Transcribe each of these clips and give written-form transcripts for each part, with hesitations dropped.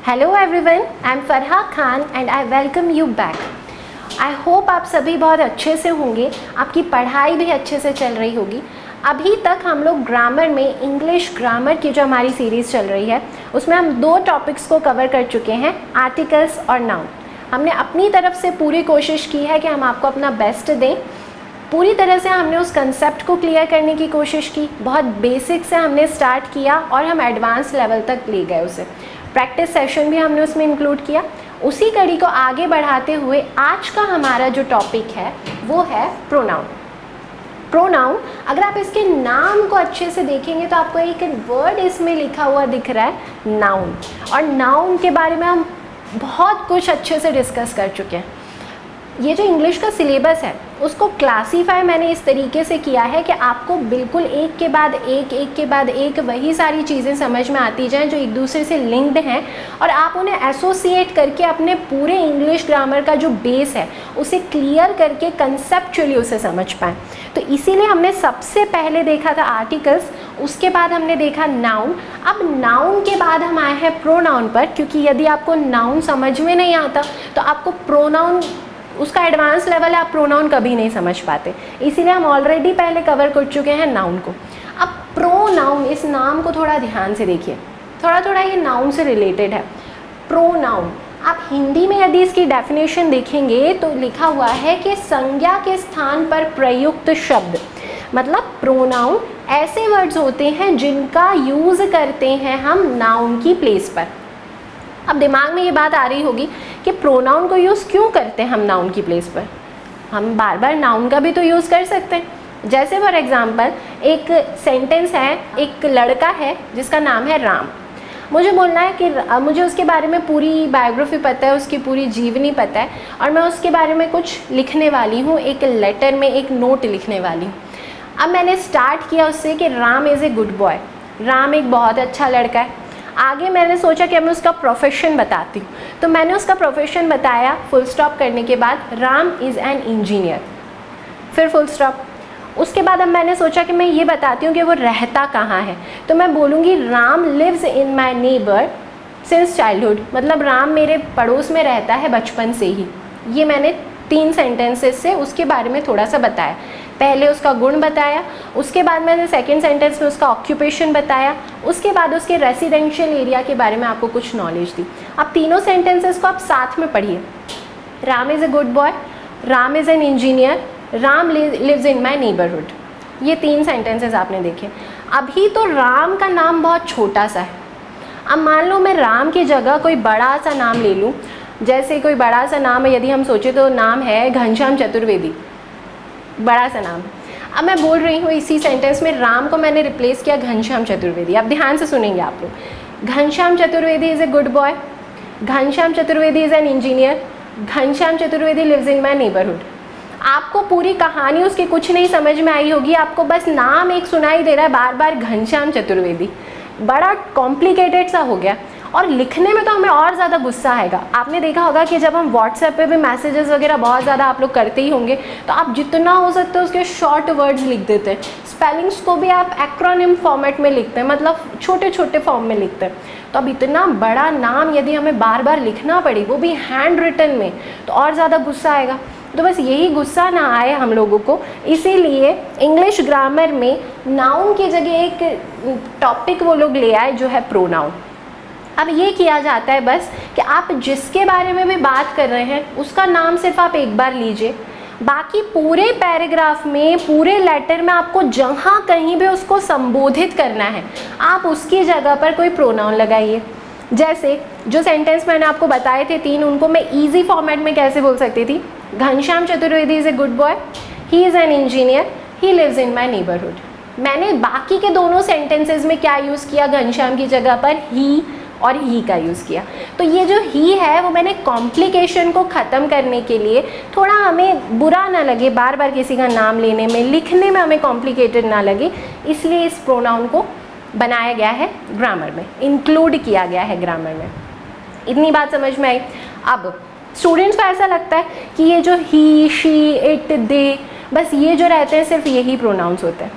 Hello everyone, I am Farha Khan and I welcome you back. I hope आप सभी बहुत अच्छे से होंगे, आपकी पढ़ाई भी अच्छे से चल रही होगी। अभी तक हम लोग ग्रामर में इंग्लिश ग्रामर की जो हमारी सीरीज़ चल रही है उसमें हम दो टॉपिक्स को कवर कर चुके हैं, आर्टिकल्स और नाउन। हमने अपनी तरफ से पूरी कोशिश की है कि हम आपको अपना बेस्ट दें। पूरी तरह से हमने उस कंसेप्ट को क्लियर करने की कोशिश की, बहुत बेसिक से हमने स्टार्ट किया और हम एडवांस लेवल तक ले गए उसे। प्रैक्टिस सेशन भी हमने उसमें इंक्लूड किया। उसी कड़ी को आगे बढ़ाते हुए आज का हमारा जो टॉपिक है वो है प्रोनाउन। प्रोनाउन, अगर आप इसके नाम को अच्छे से देखेंगे तो आपको एक वर्ड इसमें लिखा हुआ दिख रहा है, नाउन। और नाउन के बारे में हम बहुत कुछ अच्छे से डिस्कस कर चुके हैं। ये जो इंग्लिश का सिलेबस है उसको क्लासीफाई मैंने इस तरीके से किया है कि आपको बिल्कुल एक के बाद एक वही सारी चीज़ें समझ में आती जाएं जो एक दूसरे से लिंक्ड हैं, और आप उन्हें एसोसिएट करके अपने पूरे इंग्लिश ग्रामर का जो बेस है उसे क्लियर करके कंसेप्चुअली उसे समझ पाएँ। तो इसीलिए हमने सबसे पहले देखा था आर्टिकल्स, उसके बाद हमने देखा नाउन। अब नाउन के बाद हम आए हैं प्रोनाउन पर, क्योंकि यदि आपको नाउन समझ में नहीं आता तो आपको प्रोनाउन, उसका एडवांस लेवल है, आप प्रोनाउन कभी नहीं समझ पाते। इसीलिए हम ऑलरेडी पहले कवर कर चुके हैं नाउन को। अब प्रोनाउन, इस नाम को थोड़ा ध्यान से देखिए, थोड़ा ये नाउन से रिलेटेड है। प्रोनाउन, आप हिंदी में यदि इसकी डेफिनेशन देखेंगे तो लिखा हुआ है कि संज्ञा के स्थान पर प्रयुक्त शब्द। मतलब प्रोनाउन ऐसे वर्ड्स होते हैं जिनका यूज़ करते हैं हम नाउन की प्लेस पर। अब दिमाग में ये बात आ रही होगी कि प्रोनाउन को यूज़ क्यों करते हैं हम नाउन की प्लेस पर। हम बार बार नाउन का भी तो यूज़ कर सकते हैं। जैसे फॉर एग्जांपल एक सेंटेंस है, एक लड़का है जिसका नाम है राम। मुझे बोलना है कि मुझे उसके बारे में पूरी बायोग्राफी पता है, उसकी पूरी जीवनी पता है, और मैं उसके बारे में कुछ लिखने वाली हूँ, एक लेटर में एक नोट लिखने वाली हूँ। अब मैंने स्टार्ट किया उससे कि Ram is a good boy, Ram एक बहुत अच्छा लड़का है। आगे मैंने सोचा कि मैं उसका प्रोफेशन बताती हूँ, तो मैंने उसका प्रोफेशन बताया, फुल स्टॉप करने के बाद राम इज़ एन इंजीनियर, फिर फुल स्टॉप। उसके बाद अब मैंने सोचा कि मैं ये बताती हूँ कि वो रहता कहाँ है, तो मैं बोलूँगी Ram lives in my neighbour since childhood, मतलब राम मेरे पड़ोस में रहता है बचपन से ही। ये मैंने 3 सेंटेंसेस से उसके बारे में थोड़ा सा बताया। पहले उसका गुण बताया, उसके बाद मैंने सेकंड सेंटेंस में उसका ऑक्यूपेशन बताया, उसके बाद उसके रेसिडेंशियल एरिया के बारे में आपको कुछ नॉलेज दी। अब तीनों सेंटेंसेस को आप साथ में पढ़िए। Ram is a good boy, Ram is an engineer, Ram lives in my neighbourhood. ये 3 सेंटेंसेस आपने देखे। अभी तो राम का नाम बहुत छोटा सा है। अब मान लो मैं राम की जगह कोई बड़ा सा नाम ले लूँ, जैसे कोई बड़ा सा नाम है, यदि हम सोचे तो नाम है घनश्याम चतुर्वेदी, बड़ा सा नाम। अब मैं बोल रही हूँ इसी सेंटेंस में राम को मैंने रिप्लेस किया घनश्याम चतुर्वेदी। अब ध्यान से सुनेंगे आप लोग। Ghanshyam Chaturvedi is a good boy, Ghanshyam Chaturvedi is an engineer, Ghanshyam Chaturvedi lives in my neighbourhood. आपको पूरी कहानी उसकी कुछ नहीं समझ में आई होगी, आपको बस नाम एक सुनाई दे रहा है बार बार, घनश्याम चतुर्वेदी। बड़ा कॉम्प्लिकेटेड सा हो गया, और लिखने में तो हमें और ज़्यादा गुस्सा आएगा। आपने देखा होगा कि जब हम व्हाट्सएप पे भी मैसेजेस वगैरह बहुत ज़्यादा आप लोग करते ही होंगे, तो आप जितना हो सकता है उसके शॉर्ट वर्ड्स लिख देते हैं। स्पेलिंग्स को भी आप एक्रोनिम फॉर्मेट में लिखते हैं, मतलब छोटे छोटे फॉर्म में लिखते हैं। तो अब इतना बड़ा नाम यदि हमें बार बार लिखना पड़े, वो भी हैंड रिटन में, तो और ज़्यादा गुस्सा आएगा। तो बस यही गुस्सा ना आए हम लोगों को, इसीलिए इंग्लिश ग्रामर में नाउन की जगह एक टॉपिक वो लोग ले आए जो है प्रोनाउन। अब ये किया जाता है बस कि आप जिसके बारे में भी बात कर रहे हैं उसका नाम सिर्फ आप एक बार लीजिए, बाकी पूरे पैराग्राफ में, पूरे लेटर में आपको जहाँ कहीं भी उसको संबोधित करना है आप उसकी जगह पर कोई प्रोनाउन लगाइए। जैसे जो सेंटेंस मैंने आपको बताए थे 3, उनको मैं ईजी फॉर्मेट में कैसे बोल सकती थी। Ghanshyam Chaturvedi is a good boy, he is an engineer, he lives in my neighbourhood. मैंने बाकी के दोनों सेंटेंसेज में क्या यूज़ किया, घनश्याम की जगह पर ही और ही का यूज़ किया। तो ये जो ही है वो मैंने कॉम्प्लिकेशन को ख़त्म करने के लिए, थोड़ा हमें बुरा ना लगे बार बार किसी का नाम लेने में, लिखने में हमें कॉम्प्लिकेटेड ना लगे, इसलिए इस प्रोनाउन को बनाया गया है ग्रामर में, इंक्लूड किया गया है ग्रामर में। इतनी बात समझ में आई। अब स्टूडेंट्स को ऐसा लगता है कि ये जो ही, शी, इट, दे, बस ये जो रहते हैं सिर्फ यही प्रोनाउंस होते हैं।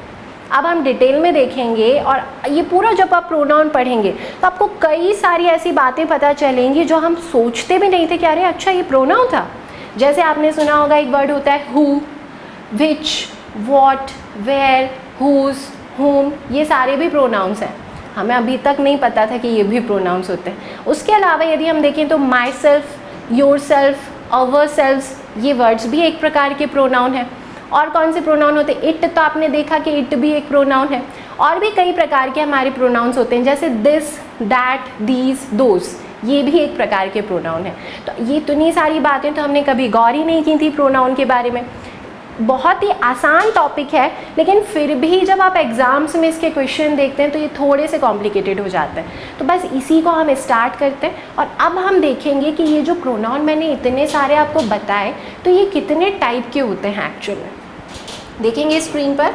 अब हम डिटेल में देखेंगे और ये पूरा जब आप प्रोनाउन पढ़ेंगे तो आपको कई सारी ऐसी बातें पता चलेंगी जो हम सोचते भी नहीं थे कि अरे अच्छा ये प्रोनाउन था। जैसे आपने सुना होगा एक वर्ड होता है who, which, what, where, whose, whom, ये सारे भी प्रोनाउंस हैं। हमें अभी तक नहीं पता था कि ये भी प्रोनाउंस होते हैं। उसके अलावा यदि हम देखें तो my self, your self, our selves, ये वर्ड्स भी एक प्रकार के प्रोनाउन हैं। और कौन से प्रोनाउन होते हैं? इट, तो आपने देखा कि इट भी एक प्रोनाउन है। और भी कई प्रकार के हमारे प्रोनाउंस होते हैं, जैसे दिस, दैट, दीज, दोज, ये भी एक प्रकार के प्रोनाउन है। तो ये इतनी सारी बातें तो हमने कभी गौर ही नहीं की थी प्रोनाउन के बारे में। बहुत ही आसान टॉपिक है, लेकिन फिर भी जब आप एग्ज़ाम्स में इसके क्वेश्चन देखते हैं तो ये थोड़े से कॉम्प्लिकेटेड हो जाते हैं। तो बस इसी को हम स्टार्ट करते हैं और अब हम देखेंगे कि ये जो प्रोनाउन मैंने इतने सारे आपको बताए तो ये कितने टाइप के होते हैं एक्चुअल में, देखेंगे स्क्रीन पर।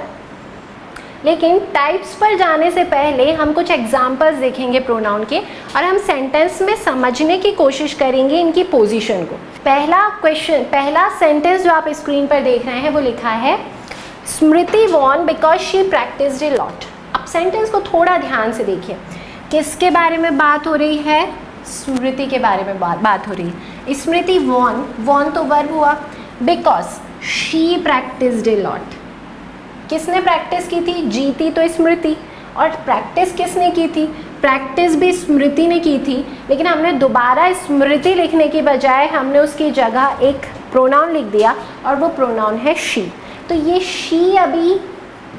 लेकिन टाइप्स पर जाने से पहले हम कुछ एग्जाम्पल्स देखेंगे प्रोनाउन के और हम सेंटेंस में समझने की कोशिश करेंगे इनकी पोजीशन को। पहला सेंटेंस जो आप स्क्रीन पर देख रहे हैं वो लिखा है Smriti won because she practised a lot. अब सेंटेंस को थोड़ा ध्यान से देखिए, किसके बारे में बात हो रही है? स्मृति के बारे में बात हो रही है। स्मृति वॉन तो वर्ब हुआ, because she practised a lot. किसने प्रैक्टिस की थी? जीती तो स्मृति। और प्रैक्टिस किसने की थी? प्रैक्टिस भी स्मृति ने की थी, लेकिन हमने दोबारा स्मृति लिखने की बजाय हमने उसकी जगह एक प्रोनाउन लिख दिया और वो प्रोनाउन है शी। तो ये शी अभी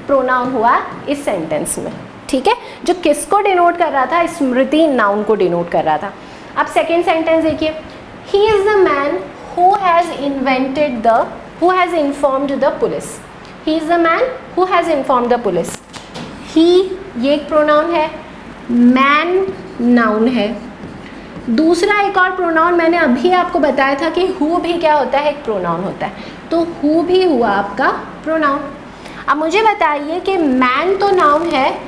प्रोनाउन हुआ इस सेंटेंस में, ठीक है, जो किसको डिनोट कर रहा था? स्मृति नाउन को डिनोट कर रहा था। अब सेकेंड सेंटेंस देखिए, he is the man who has informed the police. He is the man who has informed the police. He ये एक प्रोनाउन है, man नाउन है। दूसरा एक और प्रोनाउन मैंने अभी आपको बताया था कि who भी क्या होता है? एक प्रोनाउन होता है। तो who भी हुआ आपका प्रोनाउन। अब मुझे बताइए कि man तो नाउन है,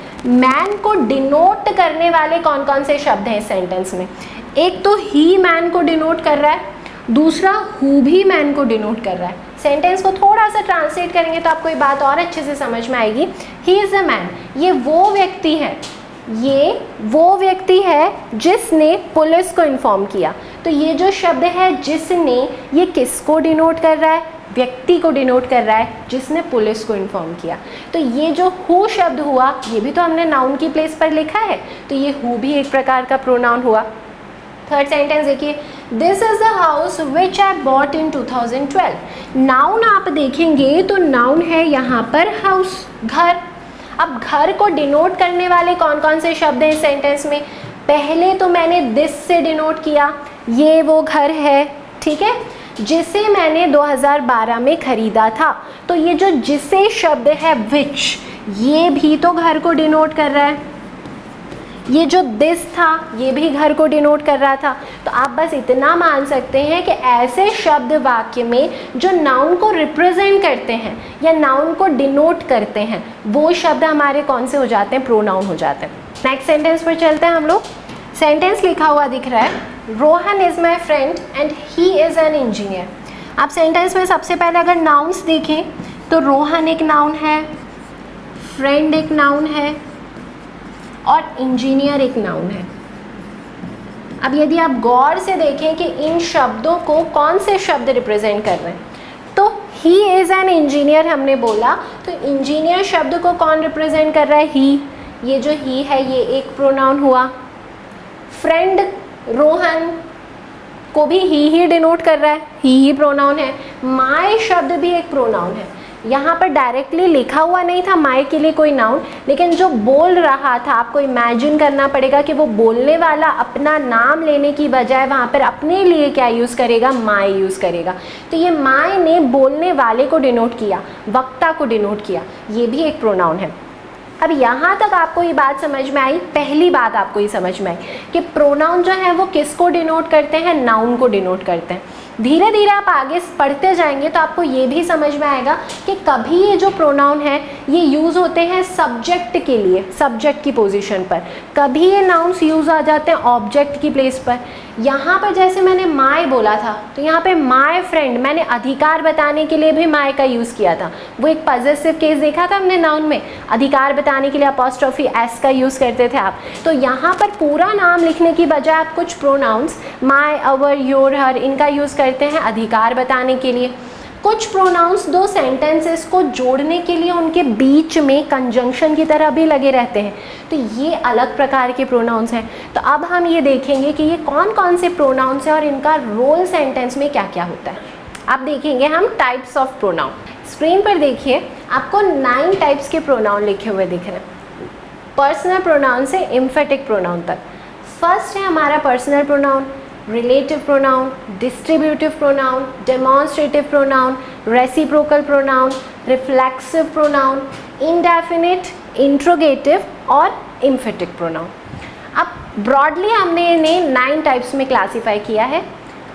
man को डिनोट करने वाले कौन कौन से शब्द हैं इस सेंटेंस में? एक तो he man को डिनोट कर रहा है, दूसरा who भी man को डिनोट कर रहा है। सेंटेंस को थोड़ा सा ट्रांसलेट करेंगे तो आपको ये बात और अच्छे से समझ में आएगी। ही इज़ द मैन, ये वो व्यक्ति है जिसने पुलिस को इन्फॉर्म किया। तो ये जो शब्द है जिसने, ये किसको डिनोट कर रहा है? व्यक्ति को डिनोट कर रहा है जिसने पुलिस को इन्फॉर्म किया। तो ये जो हु शब्द हुआ ये भी तो हमने नाउन की प्लेस पर लिखा है, तो ये हु भी एक प्रकार का प्रोनाउन हुआ। थर्ड सेंटेंस देखिए, this is the house which I bought in 2012। Noun आप देखेंगे तो नाउन है यहाँ पर हाउस, घर। अब घर को डिनोट करने वाले कौन कौन से शब्द हैं इस सेंटेंस में? पहले तो मैंने दिस से डिनोट किया, ये वो घर है, ठीक है, जिसे मैंने 2012 में ख़रीदा था। तो ये जो जिसे शब्द है विच, ये भी तो घर को डिनोट कर रहा है। ये जो दिस था ये भी घर को डिनोट कर रहा था। तो आप बस इतना मान सकते हैं कि ऐसे शब्द वाक्य में जो नाउन को रिप्रेजेंट करते हैं या नाउन को डिनोट करते हैं वो शब्द हमारे कौन से हो जाते हैं? प्रोनाउन हो जाते हैं। नेक्स्ट सेंटेंस पर चलते हैं हम लोग। सेंटेंस लिखा हुआ दिख रहा है, Rohan is my friend and he is an engineer. आप सेंटेंस में सबसे पहले अगर नाउन्स देखें तो रोहन एक नाउन है, फ्रेंड एक नाउन है और इंजीनियर एक नाउन है। अब यदि आप गौर से देखें कि इन शब्दों को कौन से शब्द रिप्रेजेंट कर रहे हैं, तो ही इज़ एन इंजीनियर हमने बोला, तो इंजीनियर शब्द को कौन रिप्रेजेंट कर रहा है? ही। ये जो ही है ये एक प्रोनाउन हुआ। फ्रेंड रोहन को भी ही डिनोट कर रहा है, ही प्रोनाउन है। माय शब्द भी एक प्रोनाउन है। यहाँ पर डायरेक्टली लिखा हुआ नहीं था माय के लिए कोई नाउन, लेकिन जो बोल रहा था आपको इमेजिन करना पड़ेगा कि वो बोलने वाला अपना नाम लेने की बजाय वहाँ पर अपने लिए क्या यूज़ करेगा? माय यूज़ करेगा। तो ये माय ने बोलने वाले को डिनोट किया, वक्ता को डिनोट किया, ये भी एक प्रोनाउन है। अब यहाँ तक आपको ये बात समझ में आई। पहली बात आपको ये समझ में आई कि प्रोनाउन जो है वो किसको डिनोट करते हैं? नाउन को डिनोट करते हैं। धीरे धीरे आप आगे पढ़ते जाएंगे तो आपको ये भी समझ में आएगा कि कभी ये जो प्रोनाउन है ये यूज़ होते हैं सब्जेक्ट के लिए, सब्जेक्ट की पोजीशन पर, कभी ये नाउन्स यूज़ आ जाते हैं ऑब्जेक्ट की प्लेस पर। यहाँ पर जैसे मैंने माय बोला था तो यहाँ पे माय फ्रेंड, मैंने अधिकार बताने के लिए भी माय का यूज़ किया था। वो एक पॉजेसिव केस देखा था हमने नाउन में, अधिकार बताने के लिए अपॉस्ट्रोफी एस का यूज़ करते थे आप। तो यहाँ पर पूरा नाम लिखने की बजाय आप कुछ प्रोनाउंस माय, अवर, योर, हर इनका यूज़ करते हैं अधिकार बताने के लिए। कुछ प्रोनाउंस दो सेंटेंसेस को जोड़ने के लिए उनके बीच में कंजंक्शन की तरह भी लगे रहते हैं, तो ये अलग प्रकार के प्रोनाउंस हैं। तो अब हम ये देखेंगे कि ये कौन कौन से प्रोनाउंस हैं और इनका रोल सेंटेंस में क्या क्या होता है। अब देखेंगे हम टाइप्स ऑफ प्रोनाउन। स्क्रीन पर देखिए आपको 9 टाइप्स के प्रोनाउन लिखे हुए दिख रहे हैं, पर्सनल प्रोनाउन से एम्फेटिक प्रोनाउन तक। फर्स्ट है हमारा personal pronoun, relative pronoun, distributive pronoun, demonstrative pronoun, reciprocal pronoun, reflexive pronoun, indefinite, interrogative और एम्फेटिक प्रोनाउन। अब ब्रॉडली हमने इन्हें 9 टाइप्स में क्लासीफाई किया है।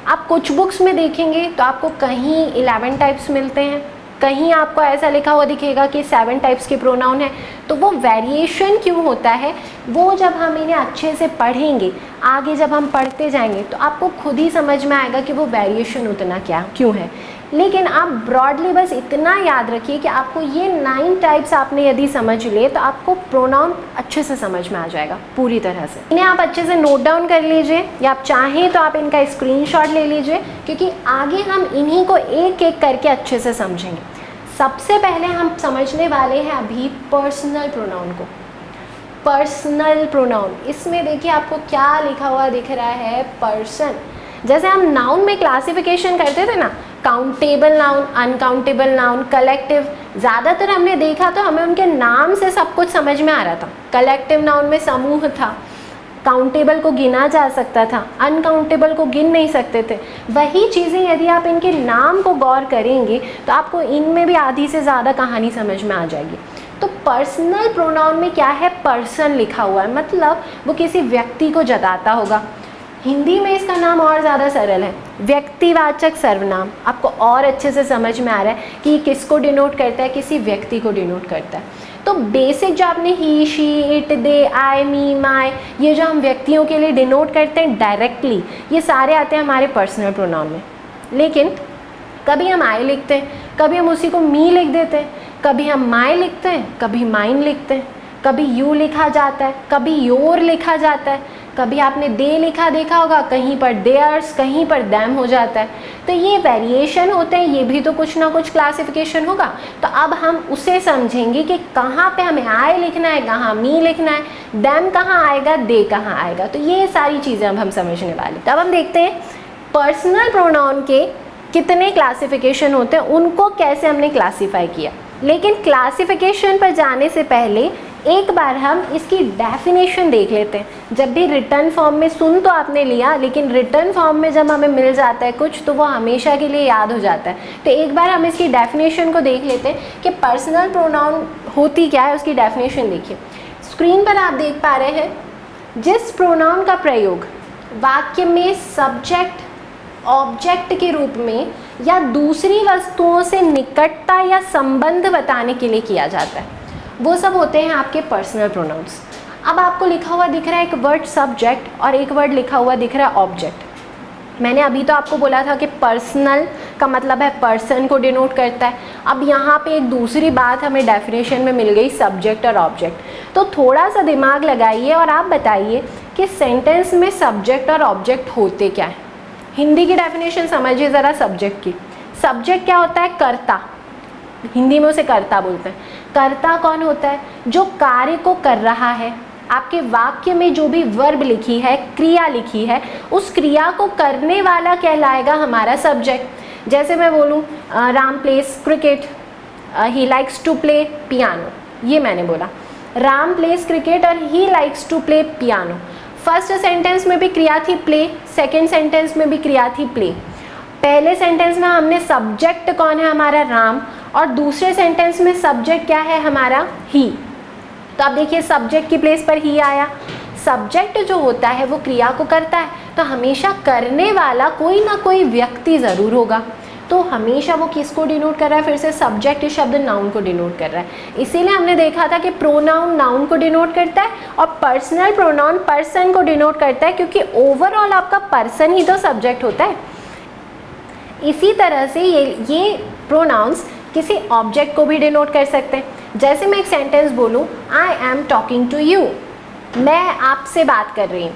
आप कुछ बुक्स में देखेंगे तो आपको कहीं 11 टाइप्स मिलते हैं, कहीं आपको ऐसा लिखा हुआ दिखेगा कि 7 टाइप्स के प्रोनाउन हैं। तो वो वेरिएशन क्यों होता है, वो जब हम इन्हें अच्छे से पढ़ेंगे, आगे जब हम पढ़ते जाएंगे तो आपको खुद ही समझ में आएगा कि वो वेरिएशन उतना क्यों है। लेकिन आप ब्रॉडली बस इतना याद रखिए कि आपको ये 9 टाइप्स आपने यदि समझ लिए तो आपको प्रोनाउन अच्छे से समझ में आ जाएगा पूरी तरह से। इन्हें आप अच्छे से नोट डाउन कर लीजिए या आप चाहें तो आप इनका स्क्रीनशॉट ले लीजिए, क्योंकि आगे हम इन्हीं को एक एक करके अच्छे से समझेंगे। सबसे पहले हम समझने वाले हैं अभी पर्सनल प्रोनाउन को। पर्सनल प्रोनाउन, इसमें देखिए आपको क्या लिखा हुआ दिख रहा है, पर्सन। जैसे हम नाउन में क्लासिफिकेशन करते थे ना, countable noun, uncountable noun, collective, ज़्यादातर हमने देखा तो हमें उनके नाम से सब कुछ समझ में आ रहा था। कलेक्टिव नाउन में समूह था, काउंटेबल को गिना जा सकता था, अनकाउंटेबल को गिन नहीं सकते थे। वही चीज़ें यदि आप इनके नाम को गौर करेंगे तो आपको इनमें भी आधी से ज़्यादा कहानी समझ में आ जाएगी। तो पर्सनल प्रोनाउन में क्या है, पर्सन लिखा हुआ है, मतलब वो किसी व्यक्ति को जताता होगा। हिंदी में इसका नाम और ज़्यादा सरल है, व्यक्तिवाचक सर्वनाम। आपको और अच्छे से समझ में आ रहा है कि किसको डिनोट करता है, किसी व्यक्ति को डिनोट करता है। तो बेसिक जो आपने he, she, it, they, I, me, my, ये जो हम व्यक्तियों के लिए डिनोट करते हैं डायरेक्टली, ये सारे आते हैं हमारे पर्सनल प्रोनाउन में। लेकिन कभी हम आई लिखते हैं, कभी हम उसी को मी लिख देते हैं, कभी हम माय लिखते हैं, कभी माइन लिखते हैं, कभी यू लिखा जाता है, कभी योर लिखा जाता है, कभी आपने दे लिखा देखा होगा, कहीं पर देयर्स, कहीं पर दैम हो जाता है। तो ये वेरिएशन होते हैं, ये भी तो कुछ ना कुछ क्लासिफिकेशन होगा। तो अब हम उसे समझेंगे कि कहाँ पे हमें आई लिखना है, कहाँ मी लिखना है, दैम कहाँ आएगा, दे कहाँ आएगा। तो ये सारी चीज़ें अब हम समझने वाले। तब हम देखते हैं पर्सनल प्रोनाउन के कितने क्लासिफिकेशन होते हैं, उनको कैसे हमने क्लासीफाई किया। लेकिन क्लासिफिकेशन पर जाने से पहले एक बार हम इसकी डेफिनेशन देख लेते हैं। जब भी रिटर्न फॉर्म में सुन तो आपने लिया, लेकिन रिटर्न फॉर्म में जब हमें मिल जाता है कुछ तो वो हमेशा के लिए याद हो जाता है। तो एक बार हम इसकी डेफिनेशन को देख लेते हैं कि पर्सनल प्रोनाउन होती क्या है, उसकी डेफिनेशन देखिए। स्क्रीन पर आप देख पा रहे हैं, जिस प्रोनाउन का प्रयोग वाक्य में सब्जेक्ट, ऑब्जेक्ट के रूप में या दूसरी वस्तुओं से निकटता या संबंध बताने के लिए किया जाता है, वो सब होते हैं आपके पर्सनल प्रोनाउंस। अब आपको लिखा हुआ दिख रहा है एक वर्ड सब्जेक्ट और एक वर्ड लिखा हुआ दिख रहा है ऑब्जेक्ट। मैंने अभी तो आपको बोला था कि पर्सनल का मतलब है पर्सन को डिनोट करता है। अब यहाँ पे एक दूसरी बात हमें डेफिनेशन में मिल गई, सब्जेक्ट और ऑब्जेक्ट। तो थोड़ा सा दिमाग लगाइए और आप बताइए कि सेंटेंस में सब्जेक्ट और ऑब्जेक्ट होते क्या है। हिंदी की डेफिनेशन समझिए ज़रा सब्जेक्ट की। सब्जेक्ट क्या होता है, कर्ता, हिंदी में उसे कर्ता बोलते हैं। कर्ता कौन होता है, जो कार्य को कर रहा है। आपके वाक्य में जो भी वर्ब लिखी है, क्रिया लिखी है, उस क्रिया को करने वाला कहलाएगा हमारा सब्जेक्ट। जैसे मैं बोलूँ Ram plays cricket, he likes to play piano, ये मैंने बोला राम प्लेस क्रिकेट और he likes to play piano. First sentence में भी क्रिया थी प्ले, सेकेंड सेंटेंस में भी क्रिया थी प्ले। पहले सेंटेंस में हमने सब्जेक्ट कौन है हमारा राम, और दूसरे सेंटेंस में सब्जेक्ट क्या है हमारा ही। तो अब देखिए सब्जेक्ट की प्लेस पर ही आया, सब्जेक्ट जो होता है वो क्रिया को करता है, तो हमेशा करने वाला कोई ना कोई व्यक्ति ज़रूर होगा। तो हमेशा वो किसको डिनोट कर रहा है, फिर से सब्जेक्ट शब्द नाउन को डिनोट कर रहा है। इसीलिए हमने देखा था कि प्रोनाउन नाउन को डिनोट करता है और पर्सनल प्रोनाउन पर्सन को डिनोट करता है, क्योंकि ओवरऑल आपका पर्सन ही तो सब्जेक्ट होता है। इसी तरह से ये प्रोनाउंस किसी ऑब्जेक्ट को भी डिनोट कर सकते हैं। जैसे मैं एक सेंटेंस बोलूँ, I am talking to you, मैं आपसे बात कर रही हूँ।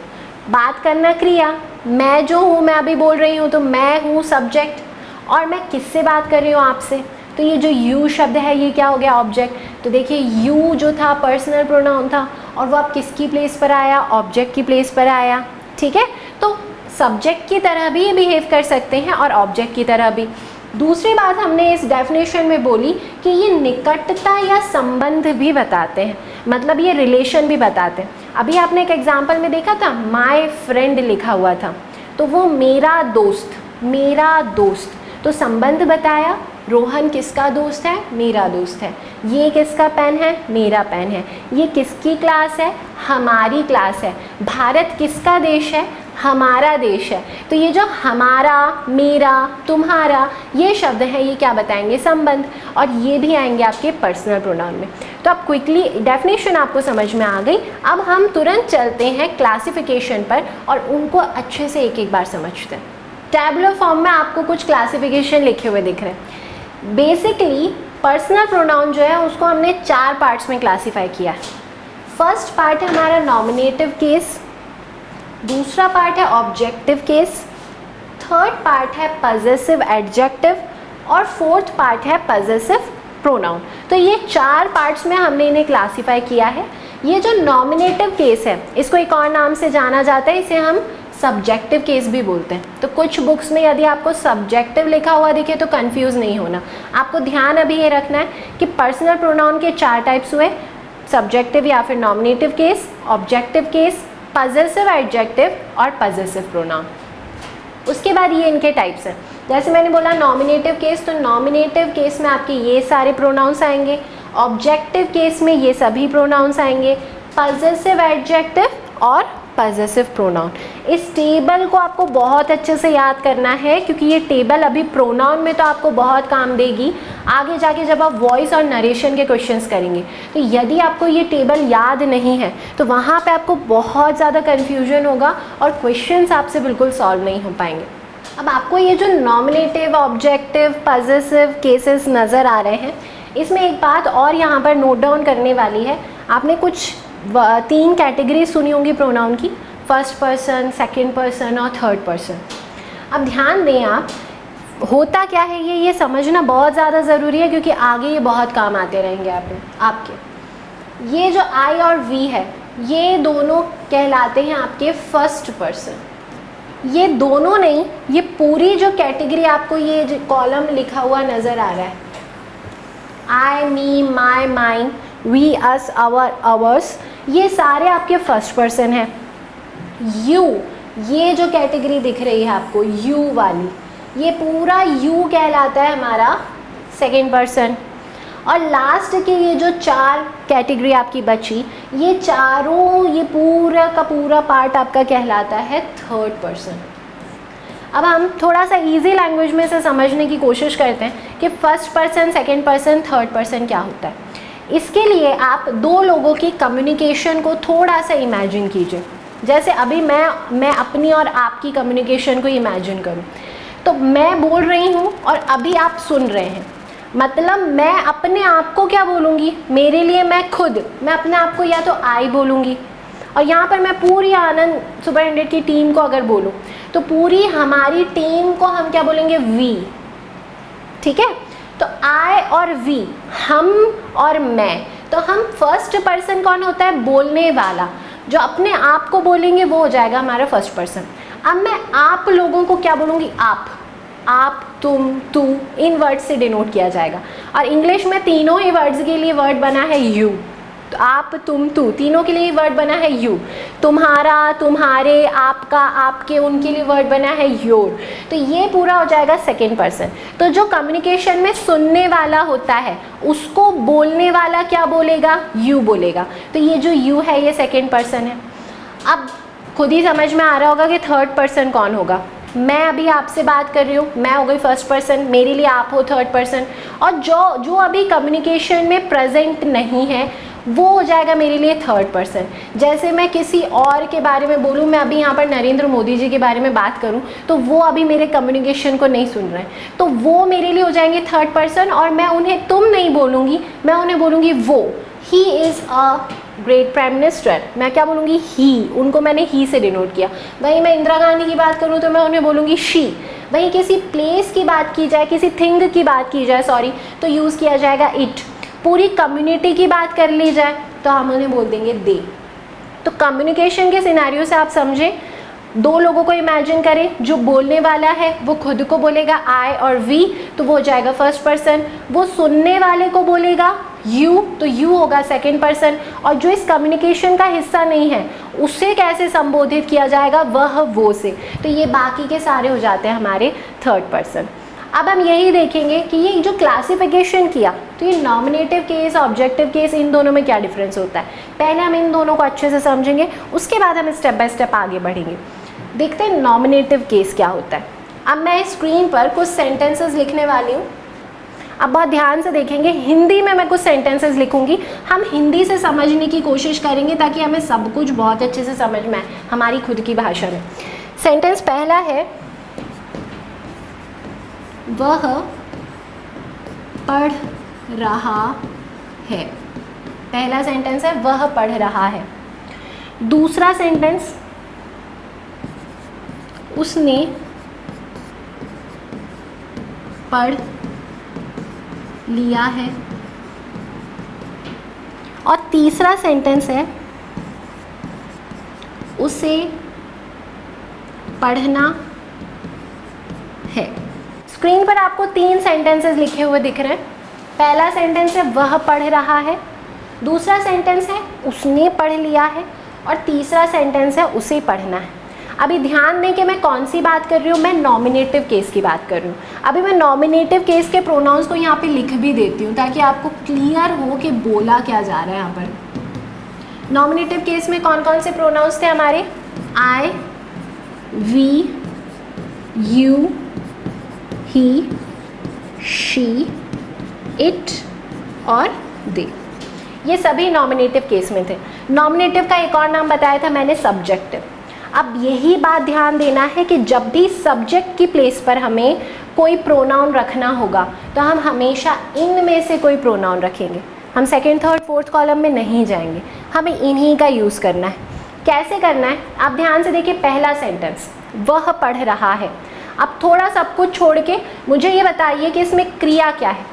बात करना क्रिया, मैं जो हूँ मैं अभी बोल रही हूँ तो मैं हूँ सब्जेक्ट, और मैं किससे बात कर रही हूँ, आपसे। तो ये जो यू शब्द है ये क्या हो गया, ऑब्जेक्ट। तो देखिए यू जो था पर्सनल प्रोनाउन था और वो आप किसकी प्लेस पर आया, ऑब्जेक्ट की प्लेस पर आया। ठीक है, तो सब्जेक्ट की तरह भी ये बिहेव कर सकते हैं और ऑब्जेक्ट की तरह भी। दूसरी बात हमने इस डेफिनेशन में बोली कि ये निकटता या संबंध भी बताते हैं, मतलब ये रिलेशन भी बताते हैं। अभी आपने एक एग्जाम्पल में देखा था माय फ्रेंड लिखा हुआ था, तो वो मेरा दोस्त, मेरा दोस्त, तो संबंध बताया। रोहन किसका दोस्त है, मेरा दोस्त है। ये किसका पेन है, मेरा पेन है। ये किसकी क्लास है, हमारी क्लास है। भारत किसका देश है, हमारा देश है। तो ये जो हमारा, मेरा, तुम्हारा, ये शब्द हैं, ये क्या बताएंगे, संबंध, और ये भी आएंगे आपके पर्सनल प्रोनाउन में। तो अब क्विकली डेफिनेशन आपको समझ में आ गई। अब हम तुरंत चलते हैं क्लासिफिकेशन पर और उनको अच्छे से एक एक बार समझते हैं। टैबुलर फॉर्म में आपको कुछ क्लासिफिकेशन लिखे हुए दिख रहे हैं। बेसिकली पर्सनल प्रोनाउन जो है उसको हमने 4 पार्ट्स में क्लासीफाई किया है। फर्स्ट पार्ट है हमारा नॉमिनेटिव केस, दूसरा पार्ट है ऑब्जेक्टिव केस, थर्ड पार्ट है पजेसिव एडजेक्टिव और फोर्थ पार्ट है पजेसिव प्रोनाउन। तो ये 4 पार्ट्स में हमने इन्हें क्लासीफाई किया है। ये जो नॉमिनेटिव केस है इसको एक और नाम से जाना जाता है, इसे हम सब्जेक्टिव केस भी बोलते हैं। तो कुछ बुक्स में यदि आपको सब्जेक्टिव लिखा हुआ दिखे तो कंफ्यूज नहीं होना, आपको ध्यान अभी ये रखना है कि पर्सनल प्रोनाउन के 4 टाइप्स हुए, सब्जेक्टिव या फिर nominative case, objective case, possessive adjective और पजेसिव प्रोनाउन। उसके बाद ये इनके टाइप्स हैं। जैसे मैंने बोला नॉमिनेटिव केस, तो नॉमिनेटिव केस में आपके ये सारे प्रोनाउंस आएंगे, ऑब्जेक्टिव केस में ये सभी प्रोनाउंस आएंगे, पजेसिव एडजेक्टिव और पजेसिव प्रोनाउन। इस टेबल को आपको बहुत अच्छे से याद करना है, क्योंकि ये टेबल अभी प्रोनाउन में तो आपको बहुत काम देगी, आगे जाके जब आप वॉइस और नरेशन के क्वेश्चंस करेंगे तो यदि आपको ये टेबल याद नहीं है तो वहाँ पे आपको बहुत ज़्यादा कन्फ्यूजन होगा और क्वेश्चंस आपसे बिल्कुल सॉल्व नहीं हो पाएंगे। अब आपको ये जो नॉमिनेटिव, ऑब्जेक्टिव, पजेसिव केसेस नज़र आ रहे हैं, इसमें एक बात और यहाँ पर नोट डाउन करने वाली है। आपने कुछ 3 कैटेगरी सुनी होंगी प्रोनाउन की, फर्स्ट पर्सन, सेकंड पर्सन और थर्ड पर्सन। अब ध्यान दें आप, होता क्या है ये समझना बहुत ज़्यादा ज़रूरी है, क्योंकि आगे ये बहुत काम आते रहेंगे आपके। ये जो आई और वी है ये दोनों कहलाते हैं आपके फर्स्ट पर्सन। ये दोनों नहीं, ये पूरी जो कैटेगरी आपको ये कॉलम लिखा हुआ नज़र आ रहा है, I, me, my, mine, we, us, our, ours, ये सारे आपके फर्स्ट पर्सन हैं। यू, ये जो कैटेगरी दिख रही है आपको यू वाली, ये पूरा यू कहलाता है हमारा सेकंड पर्सन। और लास्ट के ये जो 4 कैटेगरी आपकी बची, ये चारों, ये पूरा का पूरा पार्ट आपका कहलाता है थर्ड पर्सन। अब हम थोड़ा सा इजी लैंग्वेज में से समझने की कोशिश करते हैं कि first person, second person, third person क्या होता है। इसके लिए आप 2 लोगों की कम्युनिकेशन को थोड़ा सा इमेजिन कीजिए। जैसे अभी मैं अपनी और आपकी कम्युनिकेशन को इमेजिन करूं, तो मैं बोल रही हूं और अभी आप सुन रहे हैं, मतलब मैं अपने आप को क्या बोलूँगी, मेरे लिए मैं खुद, मैं अपने आप को या तो आई बोलूँगी, और यहाँ पर मैं पूरी आनंद सुपर 100 की टीम को अगर बोलूँ तो पूरी हमारी टीम को हम क्या बोलेंगे, वी। ठीक है, तो आई और वी, हम और मैं। तो हम फर्स्ट पर्सन कौन होता है, बोलने वाला, जो अपने आप को बोलेंगे वो हो जाएगा हमारा फर्स्ट पर्सन। अब मैं आप लोगों को क्या बोलूँगी, आप, तुम, तू, इन वर्ड से डिनोट किया जाएगा। और इंग्लिश में तीनों ही वर्ड्स के लिए वर्ड बना है यू, तो आप, तुम, तू, तीनों के लिए वर्ड बना है यू। तुम्हारा, तुम्हारे, आपका, आपके, उनके लिए वर्ड बना है योर। तो ये पूरा हो जाएगा सेकेंड पर्सन। तो जो कम्युनिकेशन में सुनने वाला होता है उसको बोलने वाला क्या बोलेगा, यू बोलेगा। तो ये जो यू है ये सेकेंड पर्सन है। अब खुद ही समझ में आ रहा होगा कि थर्ड पर्सन कौन होगा। मैं अभी आपसे बात कर रही हूँ, मैं हो गई फर्स्ट पर्सन, मेरे लिए आप हो थर्ड पर्सन, और जो अभी कम्युनिकेशन में प्रेजेंट नहीं है वो हो जाएगा मेरे लिए थर्ड पर्सन। जैसे मैं किसी और के बारे में बोलूँ, मैं अभी यहाँ पर नरेंद्र मोदी जी के बारे में बात करूँ तो वो अभी मेरे कम्युनिकेशन को नहीं सुन रहे हैं, तो वो मेरे लिए हो जाएंगे थर्ड पर्सन, और मैं उन्हें तुम नहीं बोलूँगी, मैं उन्हें बोलूँगी वो। He is a great prime minister, मैं क्या बोलूँगी, ही, उनको मैंने ही से डिनोट किया। वहीं मैं इंदिरा गांधी की बात करूँ तो मैं उन्हें बोलूँगी शी। वहीं किसी प्लेस की बात की जाए, किसी थिंग की बात की जाए, सॉरी, तो यूज़ किया जाएगा इट। पूरी कम्युनिटी की बात कर ली जाए तो हम उन्हें बोल देंगे दे। तो कम्युनिकेशन के सिनेरियो से आप समझें, दो लोगों को इमेजिन करें, जो बोलने वाला है वो खुद को बोलेगा आई और वी, तो वो हो जाएगा फर्स्ट पर्सन। वो सुनने वाले को बोलेगा यू, तो यू होगा सेकंड पर्सन। और जो इस कम्युनिकेशन का हिस्सा नहीं है उसे कैसे संबोधित किया जाएगा, वह वो से, तो ये बाकी के सारे हो जाते हैं हमारे थर्ड पर्सन। अब हम यही देखेंगे कि ये जो क्लासिफिकेशन किया, तो ये नॉमिनेटिव केस, ऑब्जेक्टिव केस, इन दोनों में क्या डिफरेंस होता है। पहले हम इन दोनों को अच्छे से समझेंगे, उसके बाद हम स्टेप बाय स्टेप आगे बढ़ेंगे। देखते हैं नॉमिनेटिव केस क्या होता है। अब मैं स्क्रीन पर कुछ सेंटेंसेस लिखने वाली हूँ, अब बहुत ध्यान से देखेंगे। हिंदी में मैं कुछ सेंटेंसेस लिखूंगी, हम हिंदी से समझने की कोशिश करेंगे ताकि हमें सब कुछ बहुत अच्छे से समझ में आए हमारी खुद की भाषा में। सेंटेंस पहला है, वह पढ़ रहा है। पहला सेंटेंस है वह पढ़ रहा है। दूसरा सेंटेंस, उसने पढ़ लिया है। और तीसरा सेंटेंस है, उसे पढ़ना है। स्क्रीन पर आपको 3 सेंटेंसेस लिखे हुए दिख रहे हैं। पहला सेंटेंस है वह पढ़ रहा है, दूसरा सेंटेंस है उसने पढ़ लिया है, और तीसरा सेंटेंस है उसे पढ़ना है। अभी ध्यान दें कि मैं कौन सी बात कर रही हूँ, मैं नॉमिनेटिव केस की बात कर रही हूँ। अभी मैं नॉमिनेटिव केस के प्रोनाउंस को यहाँ पे लिख भी देती हूँ ताकि आपको क्लियर हो कि बोला क्या जा रहा है यहाँ पर। नॉमिनेटिव केस में कौन कौन से प्रोनाउंस थे हमारे, I, we, you, he, she, it और दे, ये सभी नॉमिनेटिव केस में थे। नॉमिनेटिव का एक और नाम बताया था मैंने, सब्जेक्टिव। अब यही बात ध्यान देना है कि जब भी सब्जेक्ट की प्लेस पर हमें कोई प्रोनाउन रखना होगा तो हम हमेशा इनमें से कोई प्रोनाउन रखेंगे। हम सेकंड, थर्ड, फोर्थ कॉलम में नहीं जाएंगे, हमें इन्हीं का यूज़ करना है। कैसे करना है आप ध्यान से देखिए। पहला सेंटेंस, वह पढ़ रहा है। अब थोड़ा सब कुछ छोड़ के मुझे ये बताइए कि इसमें क्रिया क्या है।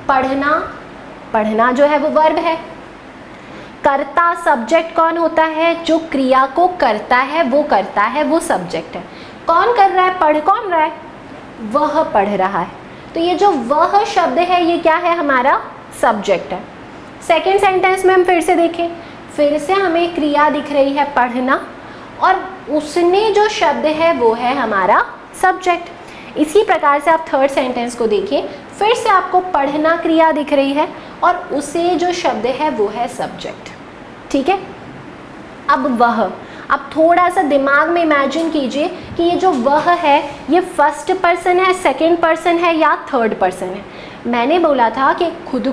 पढ़ना, पढ़ना जो है वो वर्ब है। कर्ता सब्जेक्ट कौन होता है, जो क्रिया को करता है वो करता है, वो सब्जेक्ट है। कौन कर रहा है, पढ़ कौन रहा है, वह पढ़ रहा है। तो ये जो वह शब्द है ये क्या है, हमारा सब्जेक्ट है। सेकेंड सेंटेंस में हम फिर से देखें, फिर से हमें क्रिया दिख रही है पढ़ना, और उसने जो शब्द है वो है हमारा सब्जेक्ट। इसी प्रकार से आप थर्ड सेंटेंस को देखिए, फिर से आपको पढ़ना क्रिया दिख रही है और उसे जो शब्द है वो है सब्जेक्ट। ठीक है। अब वह, अब थोड़ा सा दिमाग में इमेजिन कीजिए कि ये जो वह है ये फर्स्ट पर्सन है, सेकंड पर्सन है या थर्ड पर्सन है। मैंने बोला था कि खुद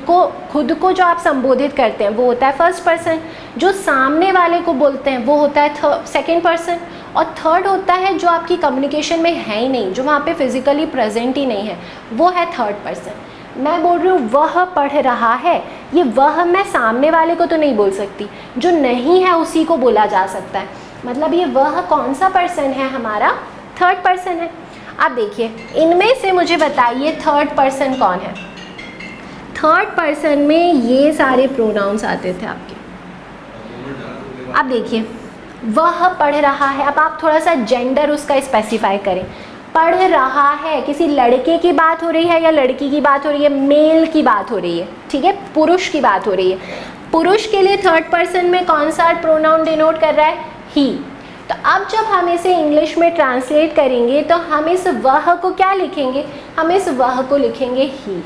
को जो आप संबोधित करते हैं वो होता है फर्स्ट पर्सन, जो सामने वाले को बोलते हैं वो होता है सेकंड पर्सन, और थर्ड होता है जो आपकी कम्युनिकेशन में है ही नहीं, जो वहाँ पे फिजिकली प्रेजेंट ही नहीं है, वो है थर्ड पर्सन। मैं बोल रही हूँ वह पढ़ रहा है, ये वह मैं सामने वाले को तो नहीं बोल सकती, जो नहीं है उसी को बोला जा सकता है। मतलब ये वह कौन सा पर्सन है, हमारा थर्ड पर्सन है। अब देखिए इनमें से मुझे बताइए थर्ड पर्सन कौन है। थर्ड पर्सन में ये सारे प्रोनाउंस आते थे आपके। अब देखिए वह पढ़ रहा है, अब आप थोड़ा सा जेंडर उसका स्पेसिफाई करें। पढ़ रहा है, किसी लड़के की बात हो रही है या लड़की की बात हो रही है, मेल की बात हो रही है, ठीक है, पुरुष की बात हो रही है। पुरुष के लिए थर्ड पर्सन में कौन सा प्रोनाउन डिनोट कर रहा है, ही। तो अब जब हम इसे इंग्लिश में ट्रांसलेट करेंगे तो हम इस वह को क्या लिखेंगे, हम इस वह को लिखेंगे ही।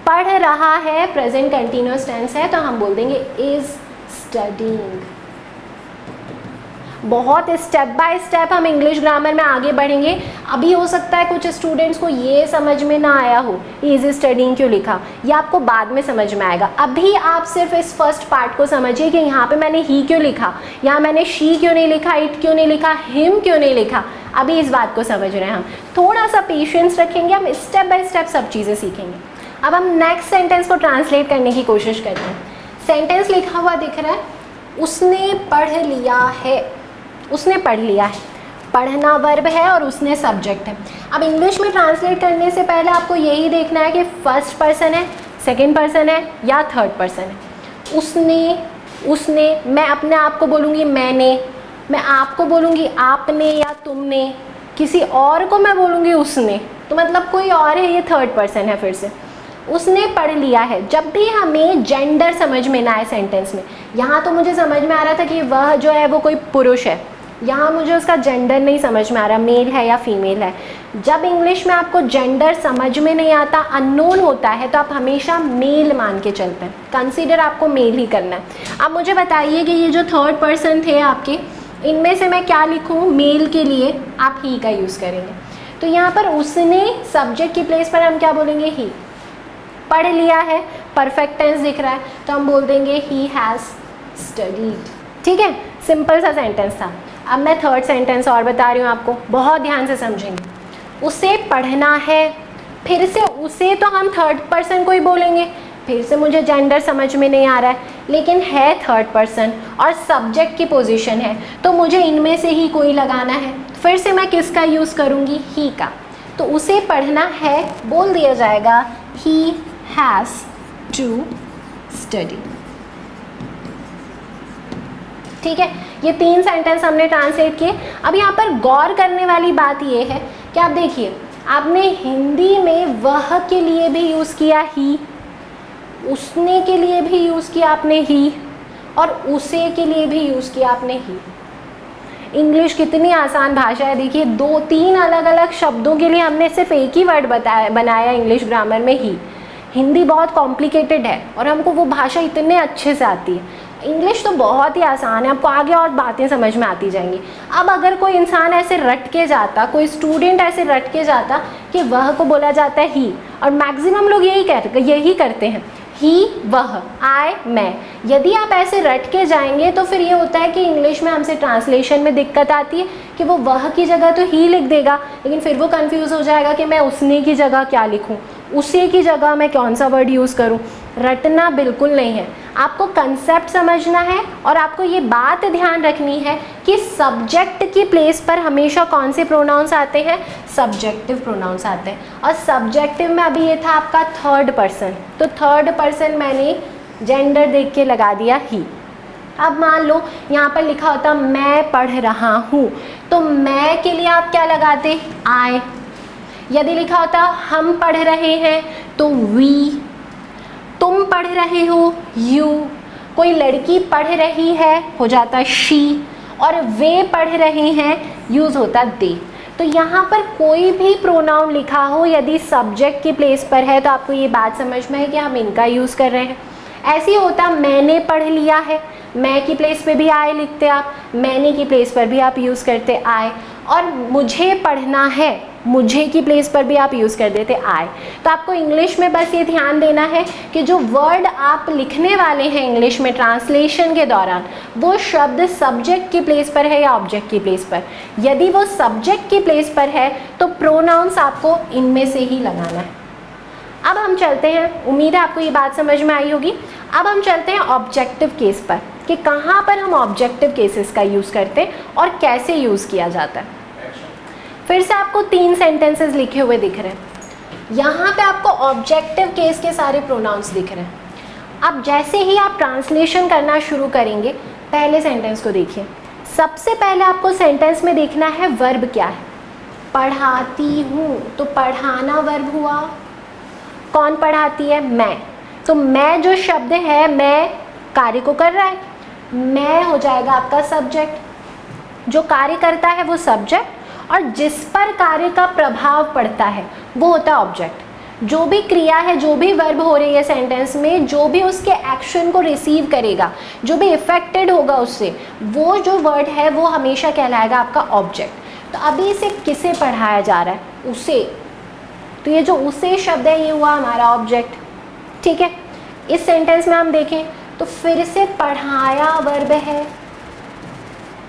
पढ़ रहा है प्रेजेंट कंटिन्यूअस टेंस है तो हम बोल देंगे इज स्टडीइंग। बहुत स्टेप बाय स्टेप हम इंग्लिश ग्रामर में आगे बढ़ेंगे। अभी हो सकता है कुछ स्टूडेंट्स को ये समझ में ना आया हो ही इज़ स्टडीइंग क्यों लिखा, ये आपको बाद में समझ में आएगा। अभी आप सिर्फ इस फर्स्ट पार्ट को समझिए कि यहाँ पे मैंने ही क्यों लिखा, यहाँ मैंने शी क्यों नहीं लिखा, इट क्यों नहीं लिखा, हिम क्यों नहीं लिखा। अभी इस बात को समझ रहे हैं हम, थोड़ा सा पेशेंस रखेंगे, हम स्टेप बाय स्टेप सब चीज़ें सीखेंगे। अब हम नेक्स्ट सेंटेंस को ट्रांसलेट करने की कोशिश करते हैं। सेंटेंस लिखा हुआ दिख रहा है, उसने पढ़ लिया है। उसने पढ़ लिया है, पढ़ना वर्ब है और उसने सब्जेक्ट है। अब इंग्लिश में ट्रांसलेट करने से पहले आपको यही देखना है कि फर्स्ट पर्सन है, सेकंड पर्सन है या थर्ड पर्सन है। उसने, मैं अपने आप को बोलूँगी मैंने, मैं आपको बोलूँगी आपने या तुमने, किसी और को मैं बोलूँगी उसने, तो मतलब कोई और है, ये थर्ड पर्सन है। फिर से उसने पढ़ लिया है। जब भी हमें जेंडर समझ में ना आए सेंटेंस में, यहाँ तो मुझे समझ में आ रहा था कि वह जो है वो कोई पुरुष है, यहाँ मुझे उसका जेंडर नहीं समझ में आ रहा, मेल है या फीमेल है। जब इंग्लिश में आपको जेंडर समझ में नहीं आता, अननोन होता है, तो आप हमेशा मेल मान के चलते हैं, कंसीडर आपको मेल ही करना है। अब मुझे बताइए कि ये जो थर्ड पर्सन थे आपके, इनमें से मैं क्या लिखूँ मेल के लिए, आप ही का यूज़ करेंगे। तो यहाँ पर उसने सब्जेक्ट की प्लेस पर हम क्या बोलेंगे, ही। पढ़ लिया है, परफेक्ट टेंस दिख रहा है, तो हम बोल देंगे ही हैज़ स्टडीड। ठीक है, सिंपल सा सेंटेंस था। अब मैं थर्ड सेंटेंस और बता रही हूँ आपको, बहुत ध्यान से समझेंगे। उसे पढ़ना है, फिर से उसे तो हम थर्ड पर्सन को ही बोलेंगे, फिर से मुझे जेंडर समझ में नहीं आ रहा है, लेकिन है थर्ड पर्सन और सब्जेक्ट की पोजीशन है, तो मुझे इनमें से ही कोई लगाना है। फिर से मैं किसका यूज़ करूँगी, ही का। तो उसे पढ़ना है बोल दिया जाएगा he has to study। ठीक है, ये 3 सेंटेंस हमने ट्रांसलेट किए। अब यहाँ पर गौर करने वाली बात ये है कि आप देखिए, आपने हिंदी में वह के लिए भी यूज़ किया ही, उसने के लिए भी यूज़ किया आपने ही, और उसे के लिए भी यूज़ किया आपने ही। इंग्लिश कितनी आसान भाषा है, देखिए 2-3 अलग अलग शब्दों के लिए हमने सिर्फ एक ही वर्ड बनाया इंग्लिश ग्रामर में ही। हिंदी बहुत कॉम्प्लिकेटेड है और हमको वो भाषा इतने अच्छे से आती है। इंग्लिश तो बहुत ही आसान है, आपको आगे और बातें समझ में आती जाएंगी। अब अगर कोई इंसान ऐसे रट के जाता, कोई स्टूडेंट ऐसे रट के जाता कि वह को बोला जाता है ही, और मैक्सिमम लोग यही करते हैं, ही वह, आई मैं। यदि आप ऐसे रट के जाएंगे तो फिर ये होता है कि इंग्लिश में हमसे ट्रांसलेशन में दिक्कत आती है कि वो वह की जगह तो ही लिख देगा, लेकिन फिर वो कंफ्यूज हो जाएगा कि मैं उसने की जगह क्या लिखूं, उसे की जगह मैं कौन सा वर्ड यूज़ करूं। रटना बिल्कुल नहीं है, आपको कंसेप्ट समझना है और आपको ये बात ध्यान रखनी है कि सब्जेक्ट की प्लेस पर हमेशा कौन से प्रोनाउंस आते हैं, सब्जेक्टिव प्रोनाउंस आते हैं। और सब्जेक्टिव में अभी ये था आपका थर्ड पर्सन, तो थर्ड पर्सन मैंने जेंडर देख के लगा दिया ही। अब मान लो यहाँ पर लिखा होता मैं पढ़ रहा हूँ, तो मैं के लिए आप क्या लगाते, आई। यदि लिखा होता हम पढ़ रहे हैं तो वी, तुम पढ़ रहे हो यू, कोई लड़की पढ़ रही है हो जाता शी, और वे पढ़ रहे हैं यूज़ होता दे। तो यहाँ पर कोई भी प्रोनाउन लिखा हो यदि सब्जेक्ट की प्लेस पर है तो आपको ये बात समझ में है कि हम इनका यूज़ कर रहे हैं। ऐसे ही होता मैंने पढ़ लिया है, मैं की प्लेस पे भी आए लिखते आप, मैंने की प्लेस पर भी आप यूज़ करते आए, और मुझे पढ़ना है, मुझे की प्लेस पर भी आप यूज़ कर देते आए। तो आपको इंग्लिश में बस ये ध्यान देना है कि जो वर्ड आप लिखने वाले हैं इंग्लिश में ट्रांसलेशन के दौरान, वो शब्द सब्जेक्ट की प्लेस पर है या ऑब्जेक्ट की प्लेस पर। यदि वो सब्जेक्ट की प्लेस पर है तो प्रोनाउंस आपको इनमें से ही लगाना है। अब हम चलते हैं, उम्मीद है आपको ये बात समझ में आई होगी। अब हम चलते हैं ऑब्जेक्टिव केस पर कि कहाँ पर हम ऑब्जेक्टिव केसेस का यूज़ करते हैं और कैसे यूज़ किया जाता है। फिर से आपको 3 सेंटेंसेस लिखे हुए दिख रहे हैं, यहाँ पे आपको ऑब्जेक्टिव केस के सारे प्रोनाउंस दिख रहे हैं। अब जैसे ही आप ट्रांसलेशन करना शुरू करेंगे, पहले सेंटेंस को देखिए। सबसे पहले आपको सेंटेंस में देखना है वर्ब क्या है। पढ़ाती हूँ, तो पढ़ाना वर्ब हुआ। कौन पढ़ाती है, मैं, तो मैं जो शब्द है मैं कार्य को कर रहा है, मैं हो जाएगा आपका सब्जेक्ट। जो कार्य करता है वो सब्जेक्ट, और जिस पर कार्य का प्रभाव पड़ता है वो होता है ऑब्जेक्ट। जो भी क्रिया है, जो भी वर्ब हो रही है सेंटेंस में, जो भी उसके एक्शन को रिसीव करेगा, जो भी इफेक्टेड होगा उससे, वो जो वर्ड है वो हमेशा कहलाएगा आपका ऑब्जेक्ट। तो अभी इसे किसे पढ़ाया जा रहा है? उसे। तो ये जो उसे शब्द है ये हुआ हमारा ऑब्जेक्ट। ठीक है, इस सेंटेंस में हम देखें तो फिर से पढ़ाया वर्ब है।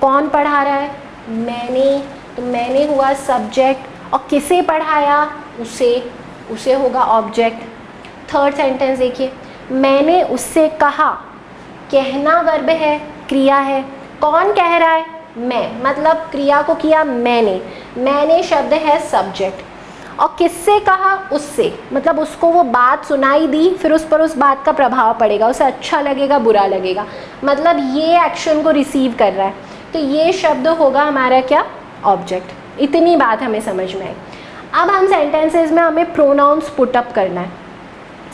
कौन पढ़ा रहा है? मैंने। तो मैंने हुआ सब्जेक्ट और किसे पढ़ाया? उसे। उसे होगा ऑब्जेक्ट। थर्ड सेंटेंस देखिए, मैंने उससे कहा। कहना वर्ब है, क्रिया है। कौन कह रहा है? मैं, मतलब क्रिया को किया मैंने। मैंने शब्द है सब्जेक्ट। और किससे कहा? उससे, मतलब उसको वो बात सुनाई दी, फिर उस पर उस बात का प्रभाव पड़ेगा, उसे अच्छा लगेगा, बुरा लगेगा, मतलब ये एक्शन को रिसीव कर रहा है। तो ये शब्द होगा हमारा क्या? ऑब्जेक्ट। इतनी बात हमें समझ में आई। अब हम सेंटेंसेस में हमें प्रोनाउंस पुट अप करना है।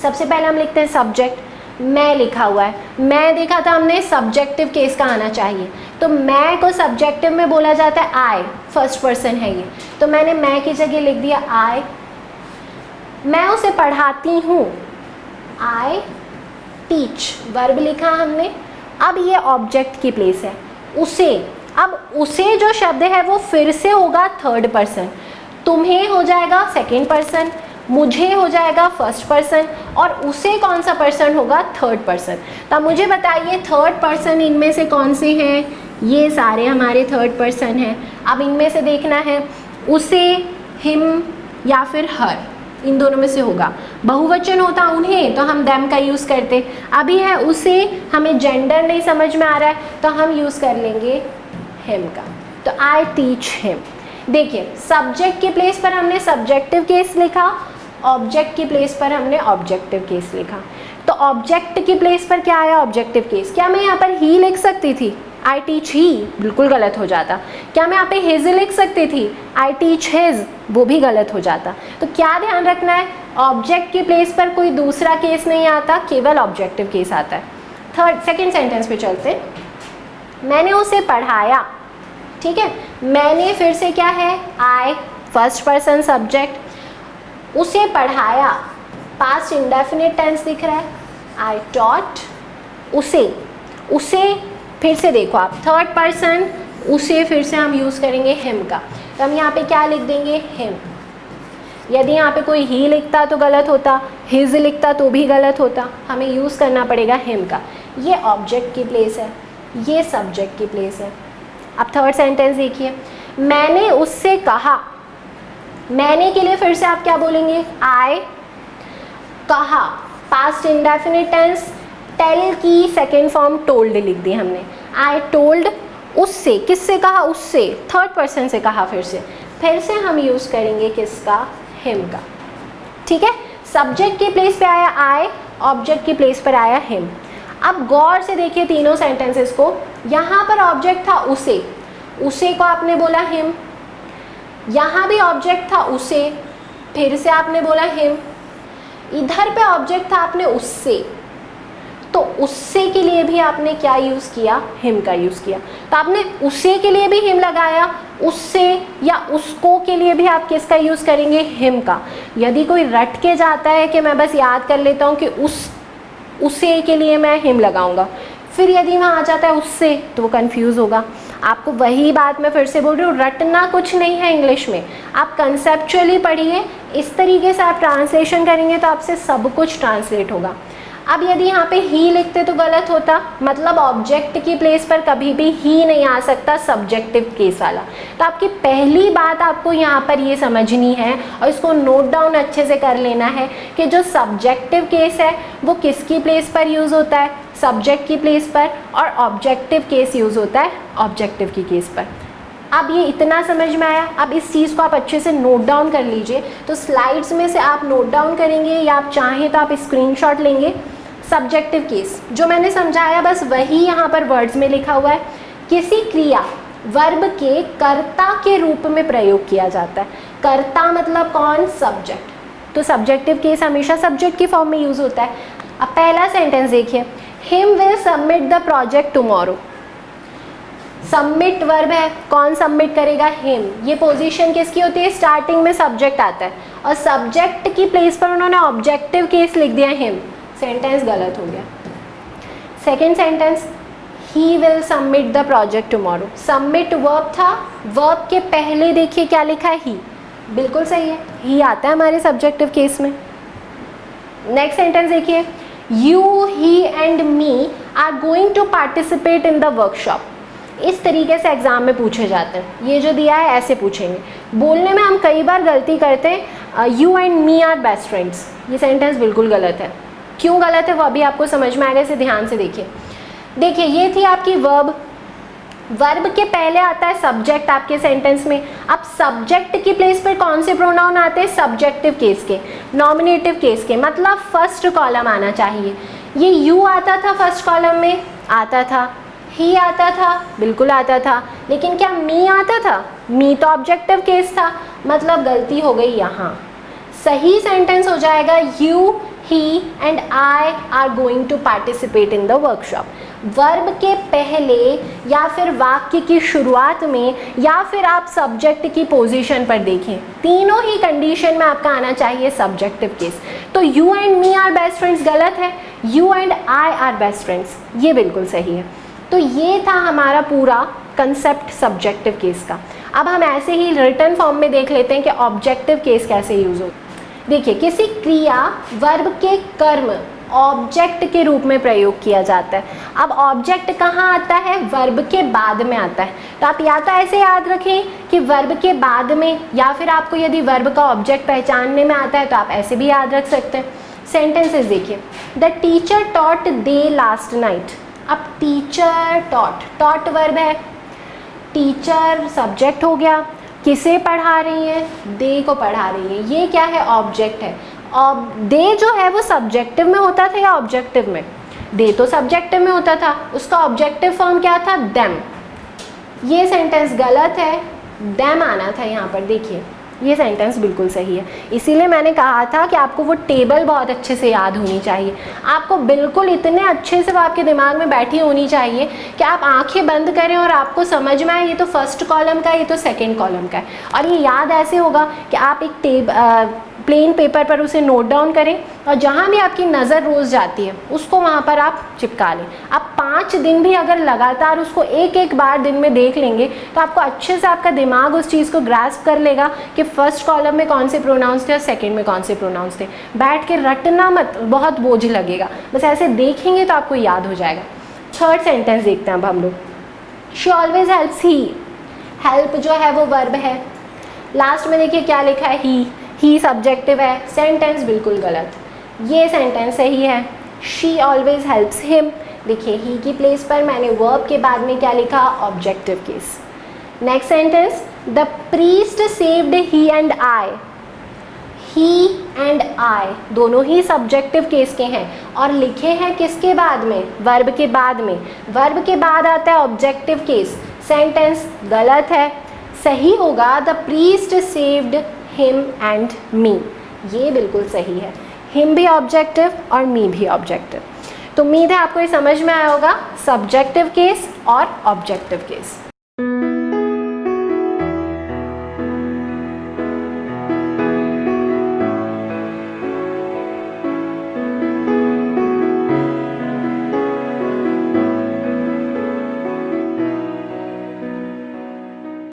सबसे पहले हम लिखते हैं सब्जेक्ट। मैं लिखा हुआ है, मैं देखा था हमने, सब्जेक्टिव केस का आना चाहिए। तो मैं को सब्जेक्टिव में बोला जाता है आई, फर्स्ट पर्सन है ये। तो मैंने मैं की जगह लिख दिया आई। मैं उसे पढ़ाती हूँ, आई टीच, वर्ब लिखा हमने। अब ये ऑब्जेक्ट की प्लेस है। उसे, अब उसे जो शब्द है वो फिर से होगा थर्ड पर्सन। तुम्हें हो जाएगा सेकेंड पर्सन, मुझे हो जाएगा फर्स्ट पर्सन, और उसे कौन सा पर्सन होगा? Third person. तब मुझे बताइए थर्ड पर्सन इनमें से कौन से हैं? ये सारे हमारे थर्ड पर्सन हैं। अब इनमें से देखना है उसे, हिम या फिर हर, इन दोनों में से होगा। बहुवचन होता उन्हें तो हम देम का यूज़ करते। अभी है उसे, हमें जेंडर नहीं समझ में आ रहा है तो हम यूज़ कर लेंगे हिम का। तो आई टीच हिम। देखिए सब्जेक्ट के प्लेस पर हमने सब्जेक्टिव केस लिखा, ऑब्जेक्ट की प्लेस पर हमने ऑब्जेक्टिव केस लिखा। तो ऑब्जेक्ट की प्लेस पर क्या आया? Objective case. क्या मैं यहाँ पर ही लिख सकती थी? आई टीच ही, बिल्कुल गलत हो जाता। क्या मैं यहाँ पे हिज लिख सकती थी? आई टीच हिज, वो भी गलत हो जाता। तो क्या ध्यान रखना है? ऑब्जेक्ट की प्लेस पर कोई दूसरा केस नहीं आता, केवल ऑब्जेक्टिव केस आता है। सेकेंड सेंटेंस पे चलते। मैंने उसे पढ़ाया। ठीक है, मैंने फिर से क्या है? आई, फर्स्ट पर्सन सब्जेक्ट। उसे पढ़ाया, पास्ट इंडेफिनिट टेंस दिख रहा है, आई टॉट। उसे, उसे फिर से देखो आप, थर्ड पर्सन, उसे फिर से हम यूज़ करेंगे हिम का। तो हम यहाँ पे क्या लिख देंगे? हिम। यदि यहाँ पे कोई ही लिखता तो गलत होता, हिज लिखता तो भी गलत होता, हमें यूज़ करना पड़ेगा हिम का। ये ऑब्जेक्ट की प्लेस है, ये सब्जेक्ट की प्लेस है। अब थर्ड सेंटेंस देखिए, मैंने उससे कहा। मैंने के लिए फिर से आप क्या बोलेंगे? आई। कहा, पास्ट इंडेफिनिट टेंस। टेल की सेकेंड फॉर्म टोल्ड लिख दी हमने, आई टोल्ड। उससे, किससे कहा? उससे, थर्ड पर्सन से कहा। फिर से हम यूज़ करेंगे किसका? हिम का। ठीक है, सब्जेक्ट की प्लेस पे आया आई, ऑब्जेक्ट की प्लेस पर आया हिम। अब गौर से देखिए तीनों सेंटेंसेस को। यहाँ पर ऑब्जेक्ट था उसे, उसे को आपने बोला हिम। यहाँ भी ऑब्जेक्ट था उसे, फिर से आपने बोला हिम। इधर पे ऑब्जेक्ट था आपने उससे, तो उससे के लिए भी आपने क्या यूज़ किया? हिम का यूज़ किया। तो आपने उसे के लिए भी हिम लगाया, उससे या उसको के लिए भी आप किसका यूज़ करेंगे? हिम का। यदि कोई रट के जाता है कि मैं बस याद कर लेता हूँ कि उसे के लिए मैं हिम लगाऊंगा, फिर यदि वहाँ आ जाता है उससे, तो वो कंफ्यूज होगा। आपको वही बात मैं फिर से बोल रही हूँ, रटना कुछ नहीं है इंग्लिश में, आप कंसेप्चुअली पढ़िए। इस तरीके से आप ट्रांसलेशन करेंगे तो आपसे सब कुछ ट्रांसलेट होगा। अब यदि यहाँ पे ही लिखते तो गलत होता, मतलब ऑब्जेक्ट की प्लेस पर कभी भी ही नहीं आ सकता, सब्जेक्टिव केस वाला। तो आपकी पहली बात आपको यहाँ पर ये समझनी है और इसको नोट डाउन अच्छे से कर लेना है कि जो सब्जेक्टिव केस है वो किसकी प्लेस पर यूज़ होता है? सब्जेक्ट की प्लेस पर। और ऑब्जेक्टिव केस यूज़ होता है ऑब्जेक्टिव की केस पर। अब ये इतना समझ में आया। अब इस चीज़ को आप अच्छे से नोट डाउन कर लीजिए। तो स्लाइड्स में से आप नोट डाउन करेंगे या आप चाहें तो आप स्क्रीनशॉट लेंगे। सब्जेक्टिव केस जो मैंने समझाया बस वही यहाँ पर वर्ड्स में लिखा हुआ है। किसी क्रिया वर्ब के कर्ता के रूप में प्रयोग किया जाता है। कर्ता मतलब कौन? सब्जेक्ट। तो सब्जेक्टिव केस हमेशा सब्जेक्ट की फॉर्म में यूज़ होता है। अब पहला सेंटेंस देखिए, him will submit the project tomorrow. Submit verb है, कौन सबमिट करेगा? हिम। ये पोजीशन किसकी होती है? स्टार्टिंग में सब्जेक्ट आता है और सब्जेक्ट की प्लेस पर उन्होंने ऑब्जेक्टिव केस लिख दिया हिम, सेंटेंस गलत हो गया। Second sentence, he will submit the project tomorrow. Submit verb था, वर्ब के पहले देखिए क्या लिखा है, ही, बिल्कुल सही है, ही आता है हमारे सब्जेक्टिव केस में। नेक्स्ट सेंटेंस देखिए, you, he and me are going to participate in the workshop. इस तरीके से एग्जाम में पूछे जाते हैं, ये जो दिया है ऐसे पूछेंगे। बोलने में हम कई बार गलती करते हैं, you and me are best friends, ये सेंटेंस बिल्कुल गलत है। क्यों गलत है वो अभी आपको समझ में आएगा, इसे ध्यान से देखिए। देखिए ये थी आपकी वर्ब, वर्ब के पहले आता है सब्जेक्ट आपके सेंटेंस में। अब सब्जेक्ट की प्लेस पर कौन से प्रोनाउन आते हैं, सब्जेक्टिव केस के, नॉमिनेटिव केस के, मतलब फर्स्ट कॉलम आना चाहिए। ये यू आता था फर्स्ट कॉलम में, आता था, ही आता था, बिल्कुल आता था, लेकिन क्या मी आता था, मी तो ऑब्जेक्टिव केस था, मतलब गलती हो गई यहाँ। सही सेंटेंस हो जाएगा, you, he and I are going to participate in the workshop. Verb के पहले या फिर वाक्य की शुरुआत में या फिर आप सब्जेक्ट की पोजीशन पर देखें, तीनों ही कंडीशन में आपका आना चाहिए सब्जेक्टिव केस। तो you and me are best friends गलत है, you and I are best friends ये बिल्कुल सही है। तो ये था हमारा पूरा कंसेप्ट सब्जेक्टिव केस का। अब हम ऐसे ही रिटन फॉर्म में देख लेते हैं कि ऑब्जेक्टिव केस कैसे यूज होता है। देखिए, किसी क्रिया वर्ब के कर्म ऑब्जेक्ट के रूप में प्रयोग किया जाता है। अब ऑब्जेक्ट कहाँ आता है, वर्ब के बाद में आता है। तो आप या तो ऐसे याद रखें कि वर्ब के बाद में, या फिर आपको यदि वर्ब का ऑब्जेक्ट पहचानने में आता है तो आप ऐसे भी याद रख सकते हैं। सेंटेंसेस देखिए, the teacher taught they last night. अब टीचर टॉट, टॉट वर्ब है, टीचर सब्जेक्ट हो गया, किसे पढ़ा रही है, दे को पढ़ा रही है, ये क्या है, ऑब्जेक्ट है। दे जो है वो सब्जेक्टिव में होता था या ऑब्जेक्टिव में, दे तो सब्जेक्टिव में होता था, उसका ऑब्जेक्टिव फॉर्म क्या था, देम। ये सेंटेंस गलत है, देम आना था यहाँ पर। देखिए ये सेंटेंस बिल्कुल सही है। इसीलिए मैंने कहा था कि आपको वो टेबल बहुत अच्छे से याद होनी चाहिए, आपको बिल्कुल इतने अच्छे से वो आपके दिमाग में बैठी होनी चाहिए कि आप आंखें बंद करें और आपको समझ में आए ये तो फर्स्ट कॉलम का है, ये तो सेकंड कॉलम का है। और ये याद ऐसे होगा कि आप एक प्लेन पेपर पर उसे नोट डाउन करें और जहाँ भी आपकी नज़र रोज़ जाती है उसको वहाँ पर आप चिपका लें। आप 5 दिन भी अगर लगातार उसको एक एक बार दिन में देख लेंगे तो आपको अच्छे से आपका दिमाग उस चीज़ को ग्रास्प कर लेगा कि फर्स्ट कॉलम में कौन से प्रोनाउंस थे और सेकंड में कौन से प्रोनाउंस थे। बैठ के रटना मत, बहुत बोझ लगेगा, बस ऐसे देखेंगे तो आपको याद हो जाएगा। थर्ड सेंटेंस देखते हैं अब हम लोग। She always helps he, help जो है वो वर्ब है। लास्ट में देखिए क्या लिखा है, ही सब्जेक्टिव है, सेंटेंस बिल्कुल गलत। ये सेंटेंस सही है, शी ऑलवेज हेल्प्स हिम। देखिए ही की प्लेस पर मैंने वर्ब के बाद में क्या लिखा, objective case. Next sentence, the priest saved he and I. He and आई दोनों ही सब्जेक्टिव केस के हैं और लिखे हैं किसके बाद में, वर्ब के बाद में। वर्ब के बाद आता है ऑब्जेक्टिव केस, सेंटेंस गलत है। सही होगा the priest saved him and me, ये बिल्कुल सही है। हिम भी ऑब्जेक्टिव और मी भी ऑब्जेक्टिव। तो उम्मीद है आपको ये समझ में आया होगा सब्जेक्टिव केस और ऑब्जेक्टिव केस।